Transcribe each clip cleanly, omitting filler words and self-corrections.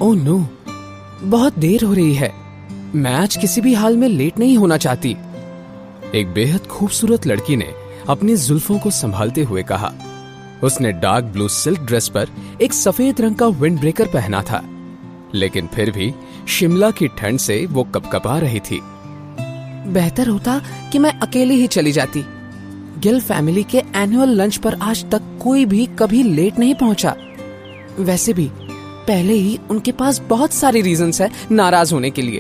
Oh no, बहुत देर हो रही है। मैं आज किसी भी हाल में लेट नहीं होना चाहती। एक बेहद खूबसूरत लड़की ने अपनी जुल्फों को संभालते हुए कहा। उसने डार्क ब्लू सिल्क ड्रेस पर एक सफेद रंग का विंड ब्रेकर पहना था, लेकिन फिर भी शिमला की ठंड से वो कपकपा रही थी। बेहतर होता कि मैं अकेली ही चली जाती। गिल फैमिली के एनुअल लंच पर आज तक कोई भी कभी लेट नहीं पहुंचा। वैसे भी पहले ही उनके पास बहुत सारी रीजंस है नाराज होने के लिए,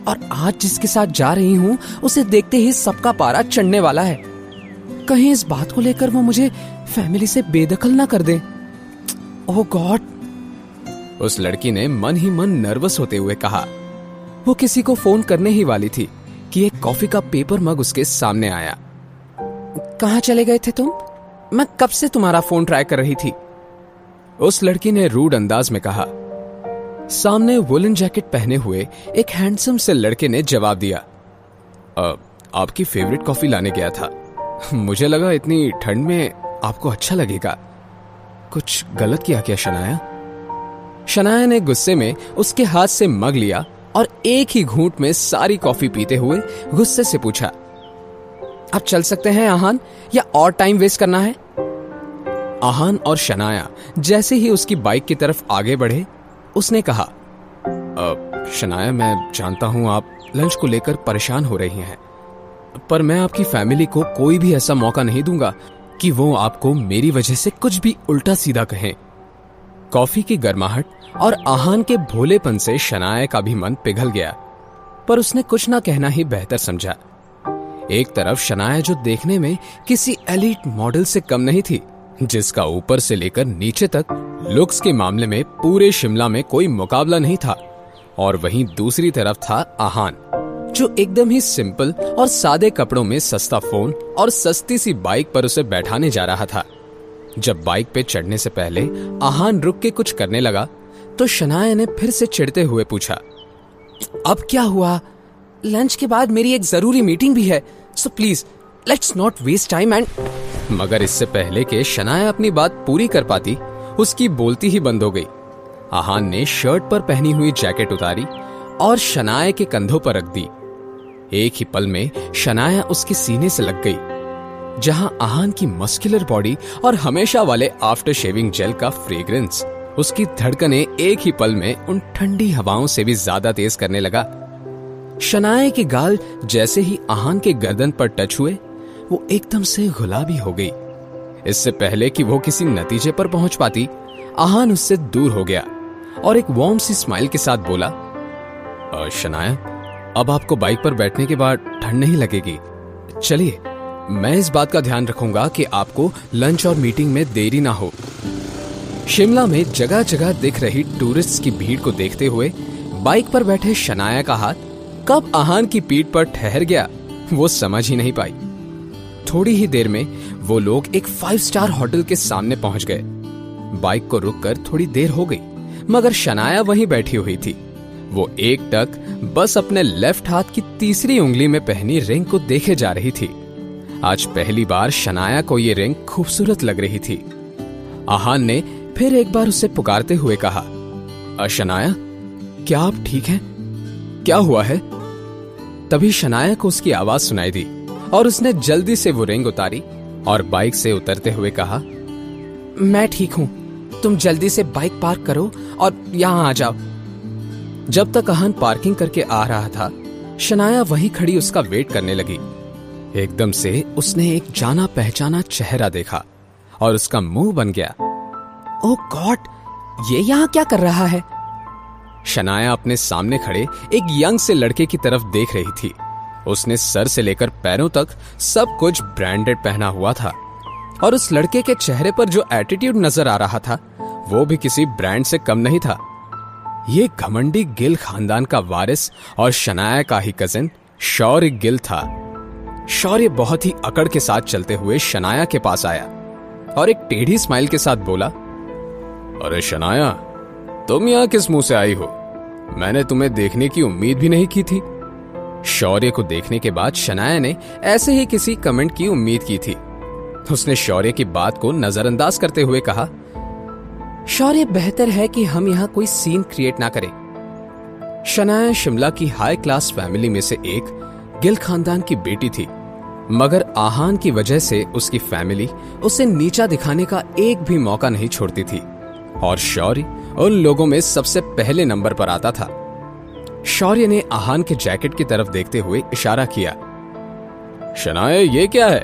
और आज जिसके साथ जा रही हूँ उसे देखते ही सबका पारा चढ़ने वाला है। कहीं इस बात को लेकर वो मुझे फैमिली से बेदखल ना कर दे। ओह गॉड, उस लड़की ने मन ही मन नर्वस होते हुए कहा। वो किसी को फोन करने ही वाली थी कि एक कॉफी का पेपर मग उसके सामने आया। कहाँ चले गए थे तुम? मैं कब से तुम्हारा फोन ट्राई कर रही थी, उस लड़की ने रूड अंदाज में कहा। सामने वुलन जैकेट पहने हुए एक हैंडसम से लड़के ने जवाब दिया, आपकी फेवरेट कॉफी लाने गया था। मुझे लगा इतनी ठंड में आपको अच्छा लगेगा। कुछ गलत किया क्या शनाया? शनाया ने गुस्से में उसके हाथ से मग लिया और एक ही घूंट में सारी कॉफी पीते हुए गुस्से से पूछा, आप चल सकते हैं आहान, या और टाइम वेस्ट करना है? आहान और शनाया जैसे ही उसकी बाइक की तरफ आगे बढ़े, उसने कहा, शनाया मैं जानता हूं आप लंच को लेकर परेशान हो रही हैं, पर मैं आपकी फैमिली को कोई भी ऐसा मौका नहीं दूंगा कि वो आपको मेरी वजह से कुछ भी उल्टा सीधा कहें। कॉफी की गर्माहट और आहान के भोलेपन से शनाया का भी मन पिघल गया, पर उसने कुछ ना कहना ही बेहतर समझा। एक तरफ शनाया जो देखने में किसी एलीट मॉडल से कम नहीं थी, जिसका ऊपर से लेकर नीचे तक लुक्स के मामले में पूरे शिमला में कोई मुकाबला नहीं था, और वहीं दूसरी तरफ था आहान, जो एकदम ही सिंपल और सादे कपड़ों में सस्ता फोन और सस्ती सी बाइक पर उसे बैठाने जा रहा था। जब बाइक पे चढ़ने से पहले आहान रुक के कुछ करने लगा तो शनाया ने फिर से चिढ़ते हुए पूछा, अब क्या हुआ? लंच के बाद मेरी एक जरूरी मीटिंग भी है, so please let's not waste time and. मगर इससे पहले कि शनाया अपनी बात पूरी कर पाती, उसकी बोलती ही बंद हो गई। आहान ने शर्ट पर पहनी हुई जैकेट उतारी और शनाया के कंधों पर रख दी। एक ही पल में शनाया उसके सीने से लग गई, जहां आहान की मस्कुलर बॉडी और हमेशा वाले आफ्टर शेविंग जेल का फ्रेग्रेंस उसकी धड़कनें एक ही पल में उन ठंडी हवाओं से भी ज्यादा तेज करने लगा। शनाया के गाल जैसे ही आहान के गर्दन पर टच हुए, वो एकदम से गुलाबी हो गई। इससे पहले कि वो किसी नतीजे पर पहुंच पाती, आहान उससे दूर हो गया और एक वार्म सी स्माइल के साथ बोला, शनाया, अब आपको बाइक पर बैठने के बाद ठंड नहीं लगेगी। चलिए, मैं इस बात का ध्यान रखूंगा कि आपको लंच और मीटिंग में देरी ना हो। शिमला में जगह जगह दिख रही टूरिस्ट्स की भीड़ को देखते हुए बाइक पर बैठे शनाया का हाथ कब आहान की पीठ पर ठहर गया, वो समझ ही नहीं पाई। थोड़ी ही देर में वो लोग एक 5 स्टार होटल के सामने पहुंच गए। बाइक को रुककर थोड़ी देर हो गई, मगर शनाया वहीं बैठी हुई थी। वो एक टक बस अपने लेफ्ट हाथ की तीसरी उंगली में पहनी रिंग को देखे जा रही थी। आज पहली बार शनाया को ये रिंग खूबसूरत लग रही थी। आहान ने फिर एक बार उसे पुकारते हुए कहा, शनाया, क्या आप ठीक हैं? क्या हुआ है? तभी शनाया को उसकी आवाज सुनाई दी और उसने जल्दी से वो रिंग उतारी और बाइक से उतरते हुए कहा, मैं ठीक हूं, तुम जल्दी से बाइक पार्क करो और यहां आ जाओ। जब तक आहान पार्किंग करके आ रहा था, शनाया वहीं खड़ी उसका वेट करने लगी। एकदम से उसने एक जाना पहचाना चेहरा देखा और उसका मुंह बन गया। ओह गॉड, ये यहां क्या कर रहा है? शनाया अपने सामने खड़े एक यंग से लड़के की तरफ देख रही थी। उसने सर से लेकर पैरों तक सब कुछ ब्रांडेड पहना हुआ था, और उस लड़के के चेहरे पर जो एटीट्यूड नजर आ रहा था, वो भी किसी ब्रांड से कम नहीं था। ये घमंडी गिल खानदान का वारिस और शनाया का ही कजिन शौर्य गिल था। शौर्य बहुत ही अकड़ के साथ चलते हुए शनाया के पास आया और एक टेढ़ी स्माइल के साथ बोला, अरे शनाया, तुम यहां किस मुंह से आई हो? मैंने तुम्हें देखने की उम्मीद भी नहीं की थी। शौर्य को देखने के बाद शनाया ने ऐसे ही किसी कमेंट की उम्मीद की थी। उसने शौर्य की बात को नजरअंदाज करते हुए कहा, शौर्य, बेहतर है कि हम यहाँ कोई सीन क्रिएट ना करें। शनाया शिमला की हाई क्लास फैमिली में से एक गिल खानदान की बेटी थी, मगर आहान की वजह से उसकी फैमिली उसे नीचा दिखाने का एक भी मौका नहीं छोड़ती थी और शौर्य उन लोगों में सबसे पहले नंबर पर आता था। शौर्य ने आहान के जैकेट की तरफ देखते हुए इशारा किया। शनाया, ये क्या है?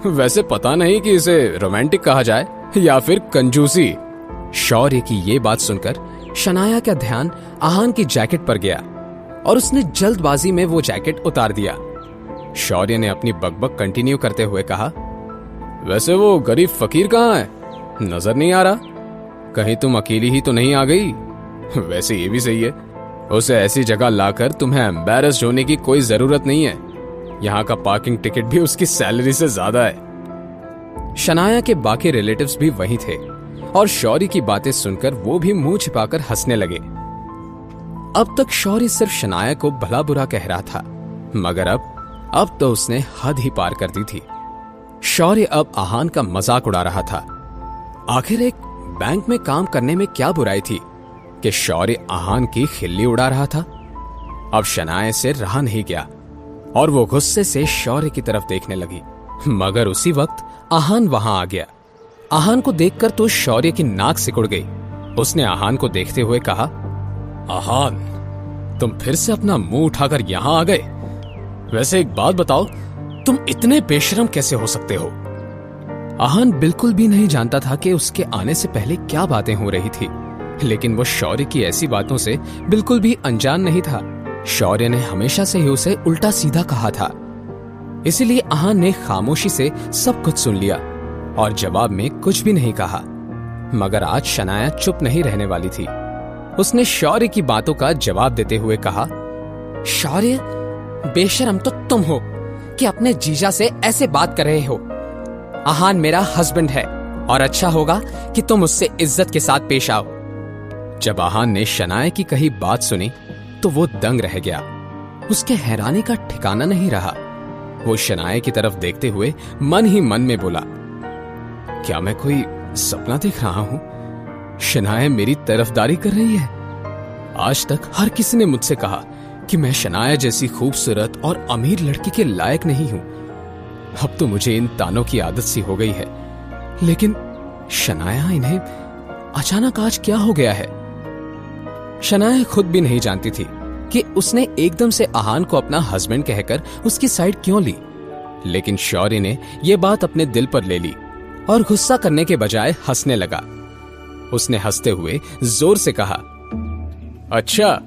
वैसे पता नहीं कि इसे रोमांटिक कहा जाए या फिर कंजूसी। शौर्य की ये बात सुनकर शनाया का ध्यान आहान की जैकेट पर गया और उसने जल्दबाजी में वो जैकेट उतार दिया। शौर्य ने अपनी बकबक कंटिन्यू करते हुए कहा, वैसे वो गरीब फकीर कहाँ है? नजर नहीं आ रहा। कहीं तुम अकेली ही तो नहीं आ गई? वैसे ये भी सही है, उसे ऐसी जगह लाकर तुम्हें एम्बैरस्ड होने की कोई जरूरत नहीं है। यहाँ का पार्किंग टिकट भी उसकी सैलरी से ज्यादा है। शनाया के बाकी रिलेटिव्स भी वहीं थे और शौर्य की बातें सुनकर वो भी मुंह छिपाकर हंसने लगे। अब तक शौर्य सिर्फ शनाया को भला बुरा कह रहा था, मगर अब तो उसने हद ही पार कर दी थी। शौर्य अब आहान का मजाक उड़ा रहा था। आखिर एक बैंक में काम करने में क्या बुराई थी कि शौर्य आहान की खिल्ली उड़ा रहा था। अब शनाया से रहा नहीं गया और वो गुस्से से शौर्य की तरफ देखने लगी, मगर उसी वक्त आहान वहां आ गया। आहान को देखकर तो शौर्य की नाक सिकुड़ गई। उसने आहान को देखते हुए कहा, आहान, तुम फिर से अपना मुंह उठाकर यहां आ गए? वैसे एक बात बताओ, तुम इतने बेशरम कैसे हो सकते हो? आहान बिल्कुल भी नहीं जानता था कि उसके आने से पहले क्या बातें हो रही थी, लेकिन वो शौर्य की ऐसी बातों से बिल्कुल भी अनजान नहीं था। शौर्य ने हमेशा से ही उसे उल्टा सीधा कहा था, इसीलिए आहान ने खामोशी से सब कुछ सुन लिया और जवाब में कुछ भी नहीं कहा। मगर आज शनाया चुप नहीं रहने वाली थी। उसने शौर्य की बातों का जवाब देते हुए कहा, शौर्य, बेशरम तो तुम हो कि अपने जीजा से ऐसे बात कर रहे हो। आहान मेरा हस्बैंड है और अच्छा होगा कि तुम उससे इज्जत के साथ पेश आओ। जब आहान ने शनाया की कही बात सुनी तो वो दंग रह गया। उसके हैरानी का ठिकाना नहीं रहा। वो शनाया की तरफ देखते हुए मन ही मन में बोला, क्या मैं कोई सपना देख रहा हूं? शनाया मेरी तरफदारी कर रही है। आज तक हर किसी ने मुझसे कहा कि मैं शनाया जैसी खूबसूरत और अमीर लड़की के लायक नहीं हूं। अब तो मुझे इन तानों की आदत सी हो गई है। लेकिन शनाया, इन्हें अचानक आज क्या हो गया है? शनाया खुद भी नहीं जानती थी कि उसने एकदम से आहान को अपना हस्बैंड कहकर उसकी साइड क्यों ली। लेकिन शौर्य ने यह बात अपने दिल पर ले ली और गुस्सा करने के बजाय हंसने लगा। उसने हंसते हुए जोर से कहा, अच्छा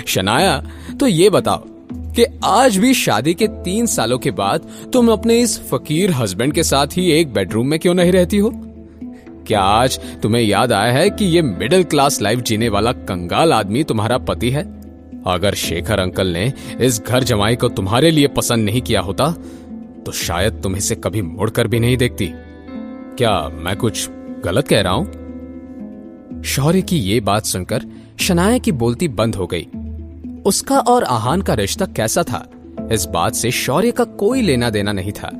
शनाया, तो ये बताओ कि आज भी शादी के 3 सालों के बाद तुम अपने इस फकीर हस्बैंड के साथ ही एक बेडरूम में क्यों नहीं रहती हो? क्या आज तुम्हें याद आया है कि ये मिडिल क्लास लाइफ जीने वाला कंगाल आदमी तुम्हारा पति है? अगर शेखर अंकल ने इस घर जमाई को तुम्हारे लिए पसंद नहीं किया होता तो शायद तुम इसे कभी मुड़कर भी नहीं देखती। क्या मैं कुछ गलत कह रहा हूं? शौर्य की ये बात सुनकर शनाया की बोलती बंद हो गई। उसका और आहान का रिश्ता कैसा था, इस बात से शौर्य का कोई लेना देना नहीं था।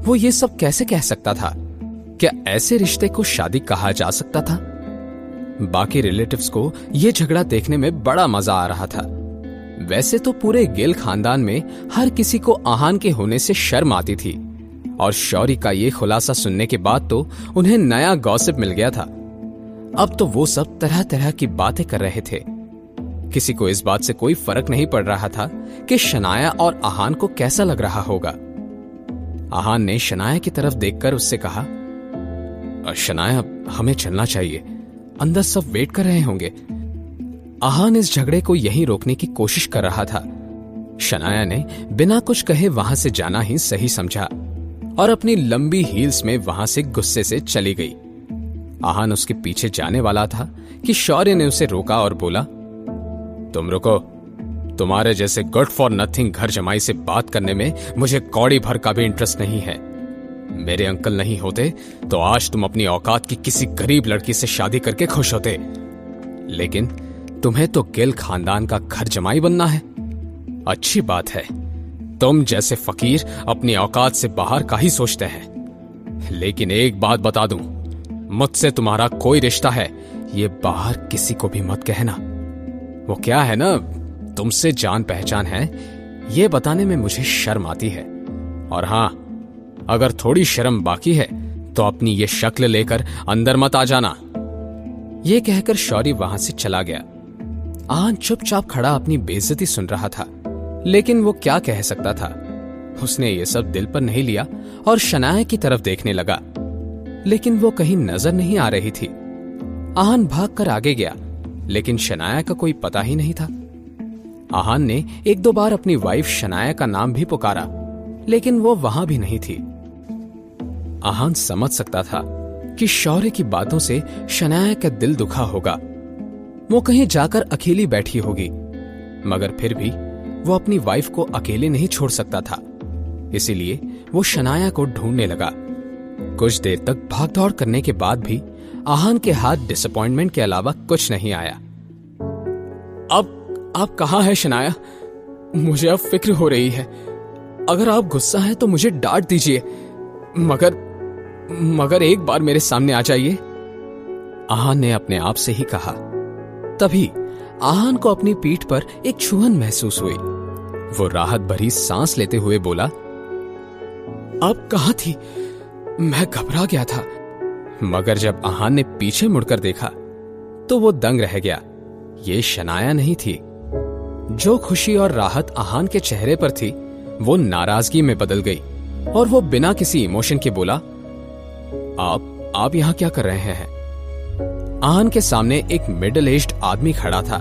वो ये सब कैसे कह सकता था? क्या ऐसे रिश्ते को शादी कहा जा सकता था? बाकी रिलेटिव्स को यह झगड़ा देखने में बड़ा मजा आ रहा था। वैसे तो पूरे गिल खानदान में हर किसी को आहान के होने से शर्म आती थी और शौर्य का ये खुलासा सुनने के बाद तो उन्हें नया गॉसिप मिल गया था। अब तो वो सब तरह तरह की बातें कर रहे थे। किसी को इस बात से कोई फर्क नहीं पड़ रहा था कि शनाया और आहान को कैसा लग रहा होगा। आहान ने शनाया की तरफ देखकर उससे कहा, शनाया, हमें चलना चाहिए, अंदर सब वेट कर रहे होंगे। आहान इस झगड़े को यहीं रोकने की कोशिश कर रहा था। शनाया ने बिना कुछ कहे वहां से जाना ही सही समझा और अपनी लंबी हील्स में वहां से गुस्से से चली गई। आहान उसके पीछे जाने वाला था कि शौर्य ने उसे रोका और बोला, तुम रुको, तुम्हारे जैसे गुड फॉर नथिंग घर जमाई से बात करने में मुझे कौड़ी भर का भी इंटरेस्ट नहीं है। मेरे अंकल नहीं होते तो आज तुम अपनी औकात की किसी गरीब लड़की से शादी करके खुश होते, लेकिन तुम्हें तो गिल खानदान का घर जमाई बनना है। अच्छी बात है, तुम जैसे फकीर अपनी औकात से बाहर का ही सोचते हैं। लेकिन एक बात बता दूं, मुझसे तुम्हारा कोई रिश्ता है ये बाहर किसी को भी मत कहना। वो क्या है ना, तुमसे जान पहचान है ये बताने में मुझे शर्म आती है। और हां, अगर थोड़ी शर्म बाकी है तो अपनी ये शक्ल लेकर अंदर मत आ जाना। ये कहकर शौर्य वहां से चला गया। आहान चुपचाप खड़ा अपनी बेइज्जती सुन रहा था, लेकिन वो क्या कह सकता था। उसने ये सब दिल पर नहीं लिया और शनाया की तरफ देखने लगा, लेकिन वो कहीं नजर नहीं आ रही थी। आहान भागकर आगे गया, लेकिन शनाया का कोई पता ही नहीं था। आहान ने एक दो बार अपनी वाइफ शनाया का नाम भी पुकारा, लेकिन वो वहां भी नहीं थी। आहान समझ सकता था कि शौर्य की बातों से शनाया का दिल दुखा होगा। वो कहीं जाकर अकेली बैठी होगी, मगर फिर भी वो अपनी वाइफ को अकेले नहीं छोड़ सकता था। इसीलिए वो शनाया को ढूंढने लगा। कुछ देर तक भागदौड़ करने के बाद भी आहान के हाथ डिसअपॉइंटमेंट के अलावा कुछ नहीं आया। अब आप कहां हैं शनाया? मुझे अब फिक्र हो रही है। अगर आप गुस्सा हैं तो मुझे डांट दीजिए, मगर एक बार मेरे सामने आ जाइए। आहान ने अपने आप से ही कहा। तभी आहान को अपनी पीठ पर एक छुअन महसूस हुई। वो राहत भरी सांस लेते हुए बोला, आप कहां थी? मैं घबरा गया था। मगर जब आहान ने पीछे मुड़कर देखा तो वो दंग रह गया। ये शनाया नहीं थी। जो खुशी और राहत आहान के चेहरे पर थी वो नाराजगी में बदल गई और वो बिना किसी इमोशन के बोला, आप यहां क्या कर रहे हैं? आहान के सामने एक मिडिल एज्ड आदमी खड़ा था।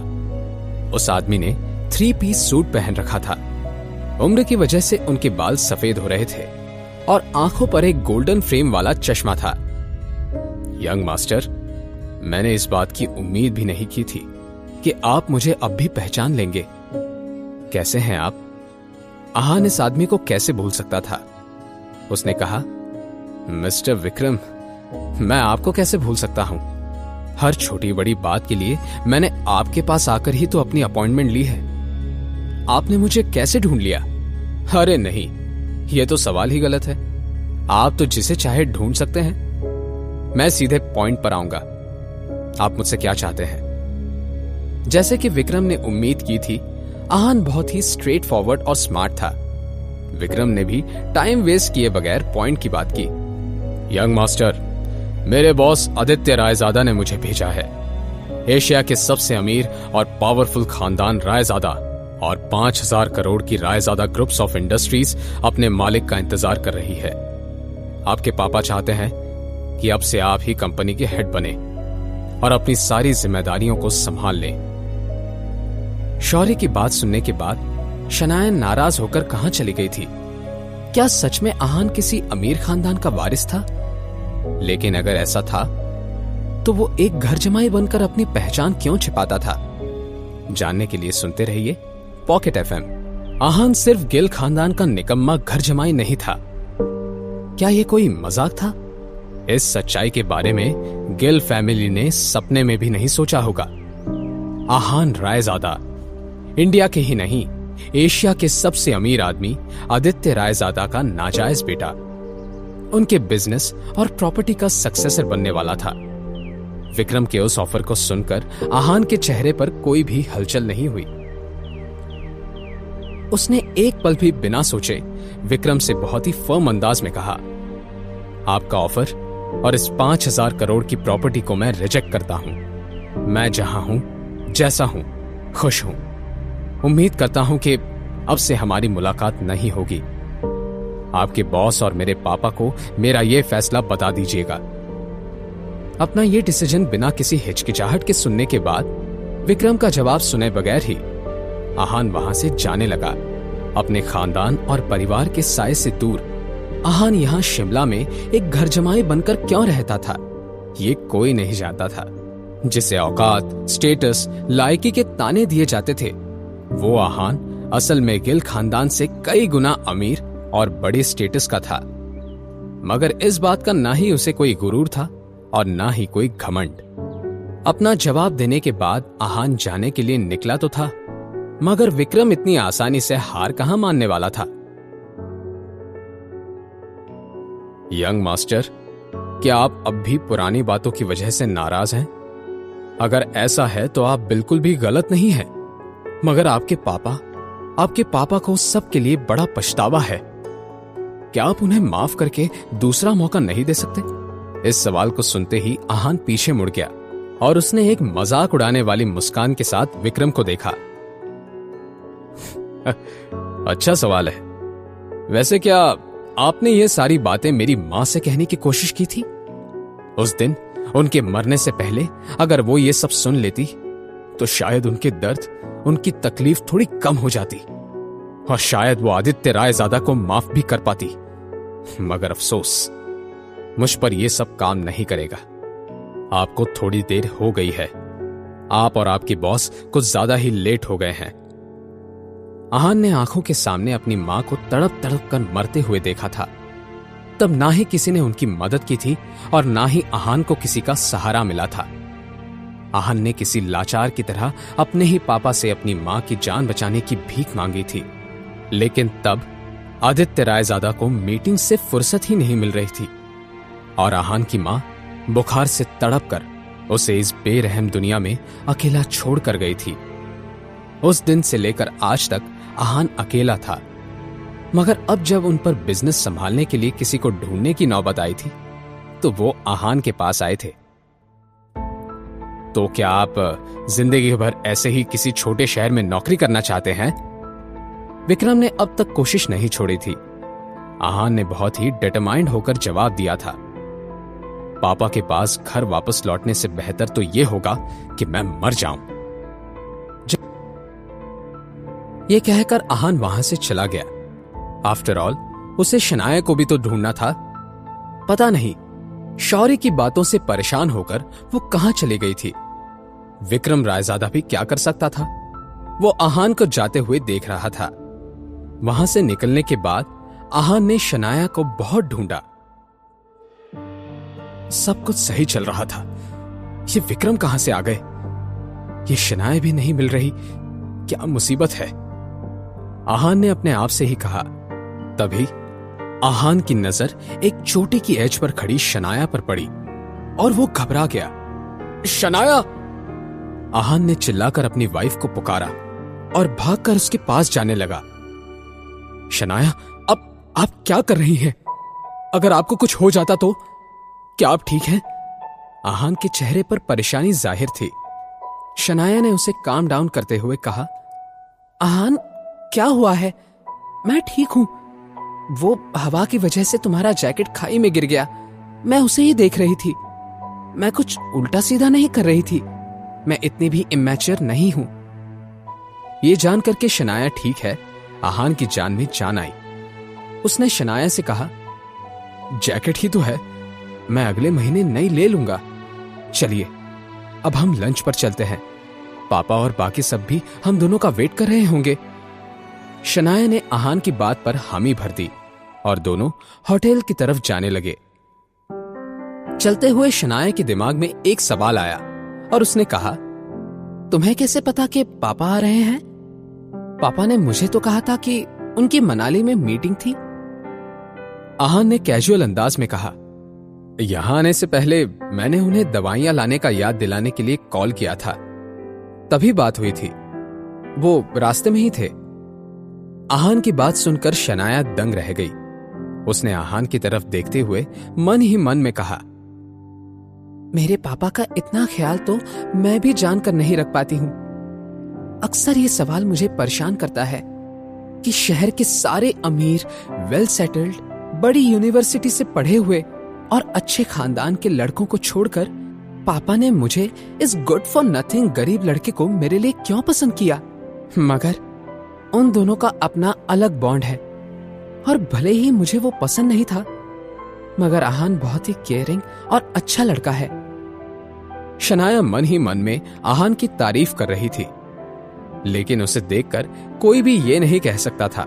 उस आदमी ने 3 पीस सूट पहन रखा था। उम्र की वजह से उनके बाल सफेद हो रहे थे और आंखों पर एक गोल्डन फ्रेम वाला चश्मा था। यंग मास्टर, मैंने इस बात की उम्मीद भी नहीं की थी कि आप मुझे अब भी पहचान लेंगे। कैसे हैं आप? आहान इस आदमी को कैसे भूल सकता था। उसने कहा, मिस्टर विक्रम, मैं आपको कैसे भूल सकता हूं? हर छोटी बड़ी बात के लिए मैंने आपके पास आकर ही तो अपनी अपॉइंटमेंट ली है। आपने मुझे कैसे ढूंढ लिया? अरे नहीं, यह तो सवाल ही गलत है। आप तो जिसे चाहे ढूंढ सकते हैं। मैं सीधे पॉइंट पर आऊंगा। आप मुझसे क्या चाहते हैं? जैसे कि विक्रम ने उम्मीद की थी, आहान बहुत ही स्ट्रेट फॉरवर्ड और स्मार्ट था। विक्रम ने भी टाइम वेस्ट किए बगैर पॉइंट की बात की। यंग मास्टर, मेरे बॉस आदित्य रायजादा ने मुझे भेजा है। एशिया के सबसे अमीर और पावरफुल खानदान रायजादा और 5000 करोड़ की रायजादा ग्रुप्स ऑफ इंडस्ट्रीज अपने मालिक का इंतजार कर रही है। आपके पापा चाहते हैं कि अब से आप ही कंपनी के हेड बने और अपनी सारी जिम्मेदारियों को संभाल लें। शौर्य की बात सुनने के बाद शनाया नाराज होकर कहां चली गई थी? क्या सच में आहान किसी अमीर खानदान का वारिस था? लेकिन अगर ऐसा था तो वो एक घर जमाई बनकर अपनी पहचान क्यों छिपाता था? जानने के लिए सुनते रहिए पॉकेट एफएम। आहान सिर्फ गिल खानदान का निकम्मा घर जमाई नहीं था। क्या ये कोई मजाक था? इस सच्चाई के बारे में गिल फैमिली ने सपने में भी नहीं सोचा होगा। आहान रायजादा इंडिया के ही नहीं, एशिया के सबसे अमीर आदमी आदित्य रायजादा का नाजायज बेटा, उनके बिजनेस और प्रॉपर्टी का सक्सेसर बनने वाला था। विक्रम के उस ऑफर को सुनकर आहान के चेहरे पर कोई भी हलचल नहीं हुई। उसने एक पल भी बिना सोचे विक्रम से बहुत ही फर्म अंदाज में कहा, आपका ऑफर और इस 5000 करोड़ की प्रॉपर्टी को मैं रिजेक्ट करता हूं। मैं जहां हूं, जैसा हूं, खुश हूं। उम्मीद करता हूं कि अब से हमारी मुलाकात नहीं होगी। आपके बॉस और मेरे पापा को मेरा यह फैसला बता दीजिएगा। अपना यह डिसीजन बिना किसी हिचकिचाहट के सुनने के बाद विक्रम का जवाब सुने बगैर ही आहान वहां से जाने लगा। अपने खानदान और परिवार के साए से दूर आहान यहां शिमला में एक घर जमाई बनकर क्यों रहता था, ये कोई नहीं जानता था। जिसे औकात, स्टेटस, लायकी के ताने दिए जाते थे, वो आहान असल में गिल खानदान से कई गुना अमीर और बड़े स्टेटस का था। मगर इस बात का ना ही उसे कोई गुरूर था और ना ही कोई घमंड। अपना जवाब देने के बाद आहान जाने के लिए निकला तो था, मगर विक्रम इतनी आसानी से हार कहां मानने वाला था। यंग मास्टर, क्या आप अब भी पुरानी बातों की वजह से नाराज हैं? अगर ऐसा है तो आप बिल्कुल भी गलत नहीं हैं, मगर आपके पापा को सब के लिए बड़ा पछतावा है। क्या आप उन्हें माफ करके दूसरा मौका नहीं दे सकते? इस सवाल को सुनते ही आहान पीछे मुड़ गया और उसने एक मजाक उड़ाने वाली मुस्कान के साथ विक्रम को देखा। अच्छा सवाल है। वैसे क्या आपने ये सारी बातें मेरी मां से कहने की कोशिश की थी? उस दिन उनके मरने से पहले अगर वो ये सब सुन लेती तो शायद उनके दर्द, उनकी तकलीफ थोड़ी कम हो जाती और शायद वो आदित्य रायजादा को माफ भी कर पाती। मगर अफसोस, मुझ पर यह सब काम नहीं करेगा। आपको थोड़ी देर हो गई है। आप और आपकी बॉस कुछ ज्यादा ही लेट हो गए हैं। आहान ने आंखों के सामने अपनी मां को तड़प तड़प कर मरते हुए देखा था। तब ना ही किसी ने उनकी मदद की थी और ना ही आहान को किसी का सहारा मिला था। आहान ने किसी लाचार की तरह अपने ही पापा से अपनी मां की जान बचाने की भीख मांगी थी। लेकिन तब आदित्य रायजादा को मीटिंग से फुर्सत ही नहीं मिल रही थी और आहान की मां बुखार से तड़प कर उसे इस बेरहम दुनिया में अकेला छोड़ कर गई थी। उस दिन से लेकर आज तक आहान अकेला था, मगर अब जब उन पर बिजनेस संभालने के लिए किसी को ढूंढने की नौबत आई थी तो वो आहान के पास आए थे। तो क्या आप जिंदगी भर ऐसे ही किसी छोटे शहर में नौकरी करना चाहते हैं? विक्रम ने अब तक कोशिश नहीं छोड़ी थी। आहान ने बहुत ही डिटरमाइंड होकर जवाब दिया था, पापा के पास घर वापस लौटने से बेहतर तो यह होगा कि मैं मर जाऊं। यह कहकर आहान वहां से चला गया। आफ्टर ऑल उसे शनाया को भी तो ढूंढना था। पता नहीं शौर्य की बातों से परेशान होकर वो कहां चली गई थी। विक्रम रायजादा भी क्या कर सकता था? वो आहान को जाते हुए देख रहा था। वहां से निकलने के बाद आहान ने शनाया को बहुत ढूंढा। सब कुछ सही चल रहा था। ये विक्रम कहां से आ गए? ये शनाया भी नहीं मिल रही। क्या मुसीबत है? आहान ने अपने आप से ही कहा। तभी आहान की नजर एक चोटी की एज पर खड़ी शनाया पर पड़ी और वो घबरा गया। शनाया! आहान ने चिल्लाकर अपनी वाइफ को पुकारा और भागकर उसके पास जाने लगा। शनाया, अब आप क्या कर रही हैं? अगर आपको कुछ हो जाता तो? क्या आप ठीक हैं? आहान के चेहरे पर परेशानी जाहिर थी। शनाया ने उसे काम डाउन करते हुए कहा, आहान, क्या हुआ है? मैं ठीक हूं। वो हवा की वजह से तुम्हारा जैकेट खाई में गिर गया। मैं उसे ही देख रही थी। मैं कुछ उल्टा सीधा नहीं कर रही थी। मैं इतनी भी इमैच्योर नहीं हूं। ये जानकर के शनाया ठीक है, आहान की जान में जान आई। उसने शनाया से कहा, जैकेट ही तो है, मैं अगले महीने नई ले लूंगा। चलिए अब हम लंच पर चलते हैं। पापा और बाकी सब भी हम दोनों का वेट कर रहे होंगे। शनाया ने आहान की बात पर हामी भर दी और दोनों होटल की तरफ जाने लगे। चलते हुए शनाया के दिमाग में एक सवाल आया और उसने कहा, तुम्हें कैसे पता कि पापा आ रहे हैं? पापा ने मुझे तो कहा था कि उनकी मनाली में मीटिंग थी। आहान ने कैजुअल अंदाज में कहा, यहां आने से पहले मैंने उन्हें दवाइयां लाने का याद दिलाने के लिए कॉल किया था, तभी बात हुई थी। वो रास्ते में ही थे। आहान की बात सुनकर शनाया दंग रह गई। उसने आहान की तरफ देखते हुए मन ही मन में कहा, मेरे पापा का इतना ख्याल तो मैं भी जानकर नहीं रख पाती हूं। अक्सर ये सवाल मुझे परेशान करता है कि शहर के सारे अमीर, वेल सेटल्ड, बड़ी यूनिवर्सिटी से पढ़े हुए और अच्छे खानदान के लड़कों को छोड़कर पापा ने मुझे इस गुड फॉर नथिंग गरीब लड़के को मेरे लिए क्यों पसंद किया। मगर उन दोनों का अपना अलग बॉन्ड है और भले ही मुझे वो पसंद नहीं था, मगर आहान बहुत ही केयरिंग और अच्छा लड़का है। शनाया मन ही मन में आहान की तारीफ कर रही थी, लेकिन उसे देखकर कोई भी ये नहीं कह सकता था।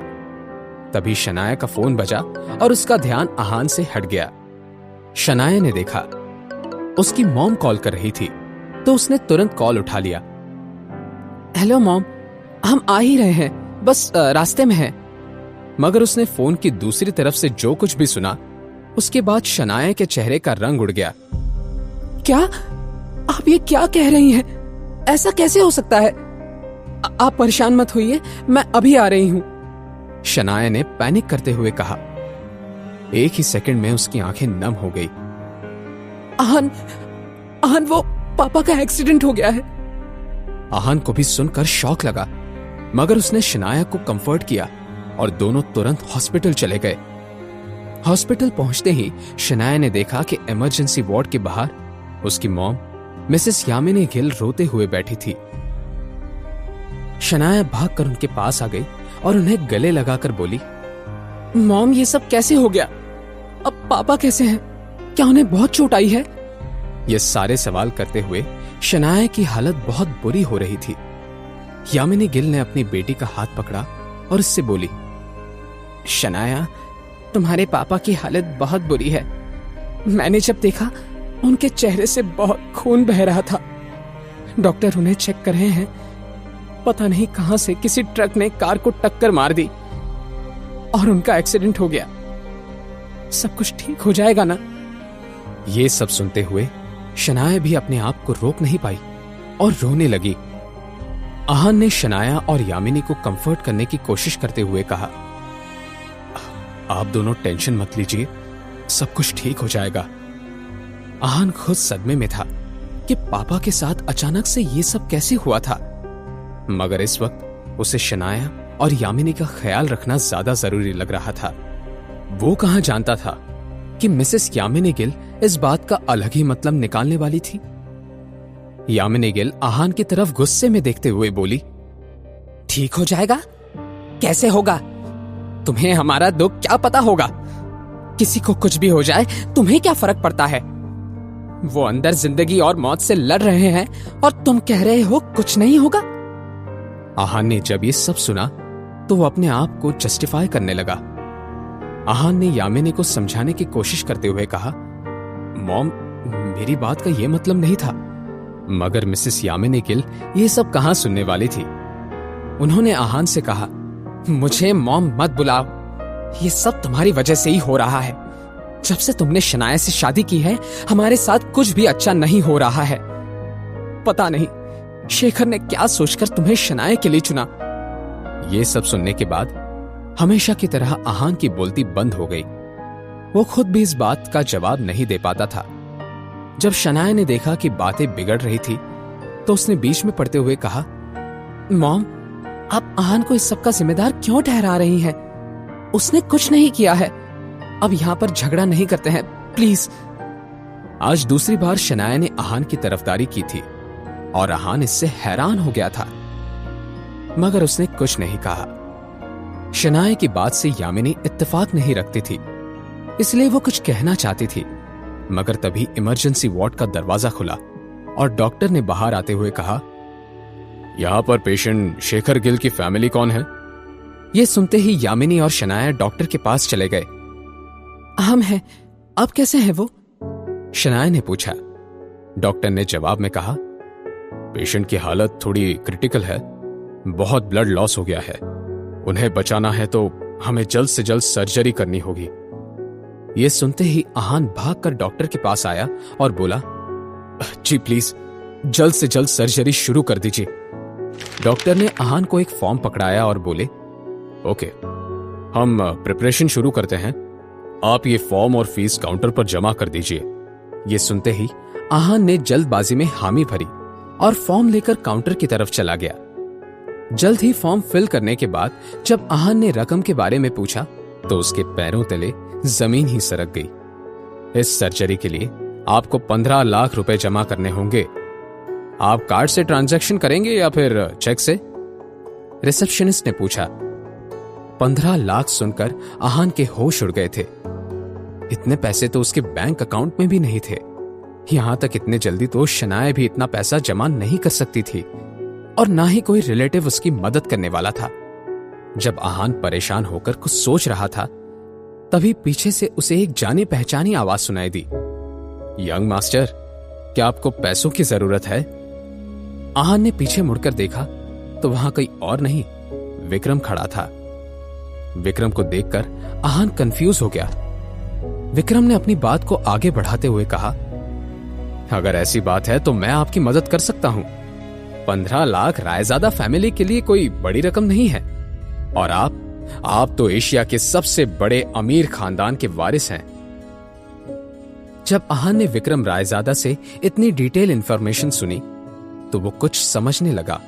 तभी शनाया का फोन बजा और उसका ध्यान आहान से हट गया। शनाया ने देखा उसकी मॉम कॉल कर रही थी, तो उसने तुरंत कॉल उठा लिया। हेलो मॉम, हम आ ही रहे हैं, बस रास्ते में हैं। मगर उसने फोन की दूसरी तरफ से जो कुछ भी सुना उसके बाद शनाया के चेहरे का रंग उड़ गया। क्या आप ये क्या कह रही हैं? ऐसा कैसे हो सकता है? आप परेशान मत होइए, मैं अभी आ रही हूं, शनाया ने पैनिक करते हुए कहा। एक ही सेकंड में उसकी आंखें नम हो गई। आहन, वो पापा का एक्सीडेंट हो गया है। आहन को भी सुनकर शॉक लगा, मगर उसने शनाया को कंफर्ट किया और दोनों तुरंत हॉस्पिटल चले गए। हॉस्पिटल पहुंचते ही शनाया ने देखा कि इमरजेंसी वार्ड के बाहर उसकी मॉम मिसेस यामिनी गिल रोते हुए बैठी थी। शनाया भागकर उनके पास आ गई और उन्हें गले लगाकर बोली, मॉम, ये सब कैसे हो गया? अब पापा कैसे हैं? क्या उन्हें बहुत चोट आई है? ये सारे सवाल करते हुए शनाया की हालत बहुत बुरी हो रही थी। यामिनी गिल ने अपनी बेटी का हाथ पकड़ा और उससे बोली, शनाया, तुम्हारे पापा की हालत बहुत बुरी है। मैंने जब देखा उनके चेहरे से बहुत खून बह रहा था। डॉक्टर उन्हें चेक कर रहे हैं। पता नहीं कहां से किसी ट्रक ने कार को टक्कर मार दी और उनका एक्सीडेंट हो गया। सब कुछ ठीक हो जाएगा ना? ये सब सुनते हुए शनाया भी अपने आप को रोक नहीं पाई और रोने लगी। आहन ने शनाया और यामिनी को कंफर्ट करने की कोशिश करते हुए कहा, आप दोनों टेंशन मत लीजिए, सब कुछ ठीक हो जाएगा। आहन खुद सदमे में था कि पापा के साथ अचानक से ये सब कैसे हुआ था, मगर इस वक्त उसे शनाया और यामिनी का ख्याल रखना ज्यादा जरूरी लग रहा था। वो कहां जानता था कि मिसेस यामिनी गिल इस बात का अलग ही मतलब निकालने वाली थी। यामिनी गिल आहन की तरफ गुस्से में देखते हुए बोली, ठीक हो जाएगा? कैसे होगा? तुम्हें हमारा दुख क्या पता होगा? किसी को कुछ भी हो जाए तुम्हें क्या फर्क पड़ता है? वो अंदर जिंदगी और मौत से लड़ रहे हैं और तुम कह रहे हो कुछ नहीं होगा। आहन ने जब ये सब सुना तो वो अपने आप को जस्टिफाई करने लगा। आहन ने यामिनी को समझाने की कोशिश करते हुए कहा, मॉम, मेरी बात का ये मतलब नहीं था। मगर मिसेस यामिनी गिल ये सब कहां सुनने वाली थी। उन्होंने आहन से कहा, मुझे मॉम मत बुलाओ, ये सब तुम्हारी वजह से ही हो रहा है। जब से तुमने शनाया से शादी की है हमारे साथ कुछ भी अच्छा नहीं हो रहा है। पता नहीं शेखर ने क्या सोचकर तुम्हें शनाया के लिए चुना। ये सब सुनने के बाद हमेशा की तरह आहन की बोलती बंद हो गई। वो खुद भी इस बात का जवाब नहीं दे पाता था। जब शनाया ने देखा कि बातें बिगड़ रही थी तो उसने बीच में पड़ते हुए कहा, मॉम, आप आहन को इस सब का जिम्मेदार क्यों ठहरा रही हैं? उसने कुछ नहीं किया है। अब यहां पर झगड़ा नहीं करते हैं, प्लीज। आज दूसरी बार शनाया ने आहन की तरफदारी की थी और आहन इससे हैरान हो गया था, मगर उसने कुछ नहीं कहा। शनाया की बात से यामिनी इत्तेफाक नहीं रखती थी, इसलिए वो कुछ कहना चाहती थी। मगर तभी इमरजेंसी वार्ड का दरवाजा खुला और डॉक्टर ने बाहर आते हुए कहा, यहां पर पेशेंट शेखर गिल की फैमिली कौन है? ये सुनते ही यामिनी और शनाया डॉक्टर के पास चले गए। हम हैं, अब कैसे हैं वो? शनाया ने पूछा। डॉक्टर ने जवाब में कहा, पेशेंट की हालत थोड़ी क्रिटिकल है, बहुत ब्लड लॉस हो गया है। उन्हें बचाना है तो हमें जल्द से जल्द सर्जरी करनी होगी। यह सुनते ही आहन भागकर डॉक्टर के पास आया और बोला, जी प्लीज जल्द से जल्द सर्जरी शुरू कर दीजिए। डॉक्टर ने आहन को एक फॉर्म पकड़ाया और बोले, ओके, हम प्रिपरेशन शुरू करते हैं। आप ये फॉर्म और फीस काउंटर पर जमा कर दीजिए। ये सुनते ही आहन ने जल्दबाजी में हामी भरी और फॉर्म लेकर काउंटर की तरफ चला गया। जल्द ही फॉर्म फिल करने के बाद जब आहन ने रकम के बारे में पूछा तो उसके पैरों तले जमीन ही सरक गई। इस सर्जरी के लिए आपको 15 लाख रुपए जमा करने होंगे। आप कार्ड से ट्रांजैक्शन करेंगे या फिर चेक से? रिसेप्शनिस्ट ने पूछा। 15 लाख सुनकर आहन के होश उड़ गए थे। इतने पैसे तो उसके बैंक अकाउंट में भी नहीं थे। यहां तक इतने जल्दी तो शनाया भी इतना पैसा जमा नहीं कर सकती थी और ना ही कोई रिलेटिव उसकी मदद करने वाला था। जब आहन परेशान होकर कुछ सोच रहा था तभी पीछे से उसे एक जानी पहचानी आवाज सुनाई दी, यंग मास्टर, क्या आपको पैसों की जरूरत है? आहन ने पीछे मुड़कर देखा तो वहां कोई और नहीं, विक्रम खड़ा था। विक्रम को देखकर आहन कंफ्यूज हो गया। विक्रम ने अपनी बात को आगे बढ़ाते हुए कहा, अगर ऐसी बात है तो मैं आपकी मदद कर सकता हूं। 15 लाख रायजादा फैमिली के लिए कोई बड़ी रकम नहीं है, और आप तो एशिया के सबसे बड़े अमीर खानदान के वारिस हैं। जब आहान ने विक्रम रायजादा से इतनी डिटेल इंफॉर्मेशन सुनी तो वो कुछ समझने लगा।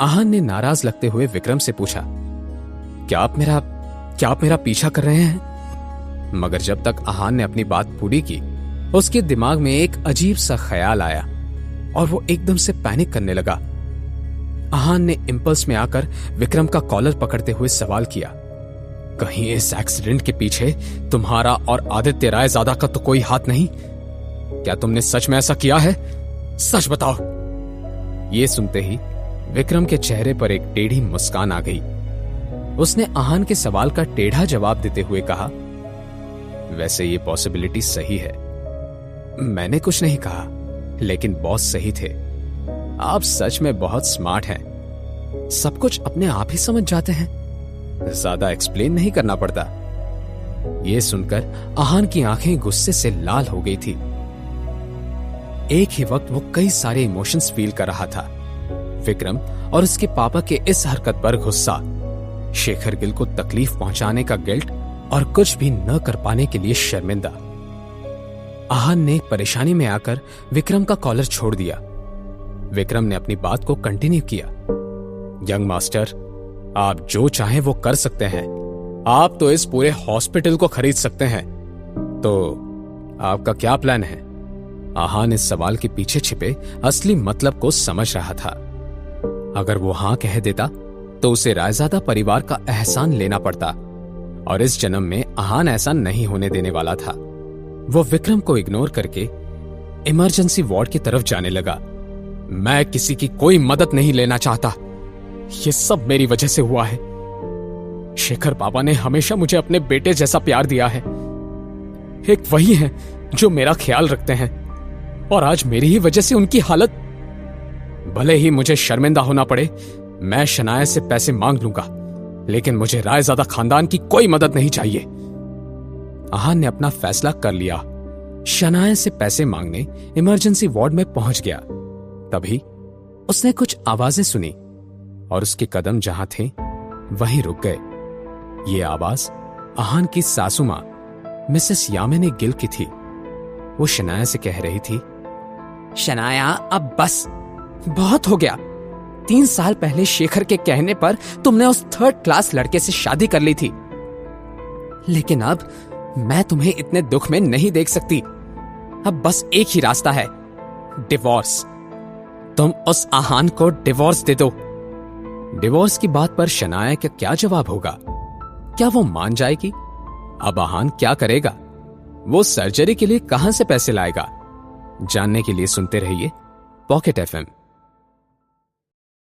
आहान ने नाराज लगते हुए विक्रम से पूछा, क्या आप मेरा पीछा कर रहे हैं? मगर जब तक आहान ने अपनी बात पूरी की, उसके दिमाग में एक अजीब सा ख्याल आया और वो एकदम से पैनिक करने लगा। आहान ने इंपल्स में आकर विक्रम का कॉलर पकड़ते हुए सवाल किया, कहीं इस एक्सीडेंट के पीछे तुम्हारा और आदित्य रायजादा का तो कोई हाथ नहीं? क्या तुमने सच में ऐसा किया है? सच बताओ। ये सुनते ही विक्रम के चेहरे पर एक टेढ़ी मुस्कान आ गई। उसने आहान के सवाल का टेढ़ा जवाब देते हुए कहा, वैसे ये पॉसिबिलिटी सही है। मैंने कुछ नहीं कहा, लेकिन बॉस सही थे। आप सच में बहुत स्मार्ट हैं। सब कुछ अपने आप ही समझ जाते हैं, ज्यादा एक्सप्लेन नहीं करना पड़ता। यह सुनकर आहान की आंखें गुस्से से लाल हो गई थी। एक ही वक्त वो कई सारे इमोशंस फील कर रहा था। विक्रम और उसके पापा के इस हरकत पर गुस्सा, शेखर गिल को तकलीफ पहुंचाने का गिल्ट और कुछ भी न कर पाने के लिए शर्मिंदा। आहान ने परेशानी में आकर विक्रम का कॉलर छोड़ दिया। विक्रम ने अपनी बात को कंटिन्यू किया, यंग मास्टर, आप जो चाहें वो कर सकते हैं। आप तो इस पूरे हॉस्पिटल को खरीद सकते हैं। तो आपका क्या प्लान है? आहान इस सवाल के पीछे छिपे असली मतलब को समझ रहा था। अगर वो हां कह देता तो उसे रायजादा परिवार का एहसान लेना पड़ता, और इस जन्म में आहान ऐसा नहीं होने देने वाला था। वो विक्रम को इग्नोर करके इमरजेंसी वार्ड की तरफ जाने लगा। मैं किसी की कोई मदद नहीं लेना चाहता। ये सब मेरी वजह से हुआ है। शेखर पापा ने हमेशा मुझे अपने बेटे जैसा प्यार दिया है। एक वही है जो मेरा ख्याल रखते हैं, और आज मेरी ही वजह से उनकी हालत। भले ही मुझे शर्मिंदा होना पड़े, मैं शनाया से पैसे मांग लूंगा, लेकिन मुझे रायजादा खानदान की कोई मदद नहीं चाहिए। आहान ने अपना फैसला कर लिया। शनाया से पैसे मांगने इमरजेंसी वार्ड में पहुंच गया। तभी उसने कुछ आवाजें सुनी और उसके कदम जहां थे वहीं रुक गए। ये आवाज आहान की सासू मां मिसेस यामिनी गिल की थी। वो शनाया से कह रही थी, शनाया, अब बस बहुत हो गया। 3 साल पहले शेखर के कहने पर तुमने उस 3rd क्लास लड़के से शादी कर ली थी, लेकिन अब मैं तुम्हें इतने दुख में नहीं देख सकती। अब बस एक ही रास्ता है, डिवोर्स। तुम उस आहान को डिवोर्स दे दो। डिवोर्स की बात पर शनाया का क्या जवाब होगा? क्या वो मान जाएगी? अब आहान क्या करेगा? वो सर्जरी के लिए कहां से पैसे लाएगा? जानने के लिए सुनते रहिए पॉकेट FM।